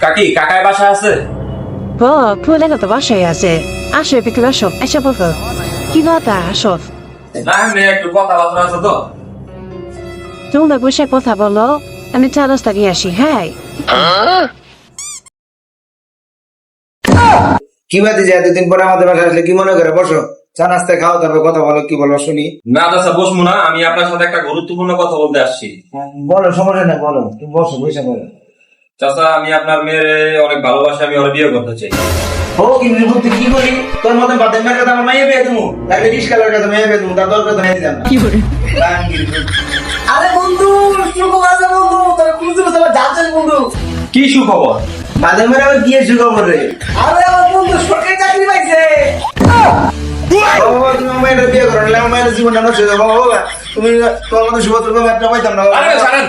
কাকি কাকায় বাসা আছে? পুলেগা তো বাসায় আছে। আসো বিকেল আসো, এসে বসো। কি কথা আসো? না আমি একটু কথাবার্তা আছে তো। তোমরা বসে কথা বলো, আমি চা নাস্তা নিয়ে আসি। হ্যাঁ কি বাদে যে এতদিন পরে আমাদের বাসায় আসলে কি মনে করে? বসো, চা নাস্তা খাও, তারপর কথা বলো, কি বলো শুনি। না চাচা বসবো না, আমি আপনার সাথে একটা গুরুত্বপূর্ণ কথা বলতে আসছি। বলো, সমস্যা নেই, বলো, তুমি বসো, বসে বলো। চাচা আমি আপনার মেয়ের অনেক ভালোবাসি, আমি ওর বিয়ে করতে চাই। ও কি বুঝতে কি করি? তোর মতন বাদের মেয়ের কথা আমার মাইয়ে পেয়ে তুমি, তাহলে রিস্কালের কথা মেয়ে পেয়ে তুমি, তার দরকার তো নেই দিলাম না। আরে বন্ধু, সুখবর আছে বন্ধু, তোর খুঁজে তোমার যাচ্ছেন বন্ধু। কি সুখবর? বাদের মেয়ের আবার বিয়ে শুরু করে। আরে আমার বন্ধু সরকারি চাকরি পাইছে। বাবা তুমি আমার মেয়ের বিয়ে করো, নাহলে আমার মেয়ের জীবনটা নষ্ট হয়ে যাবে। বাবা তুমি তোমার মতো সুভদ্র একটা পাইতাম না। আরে ছাড়েন।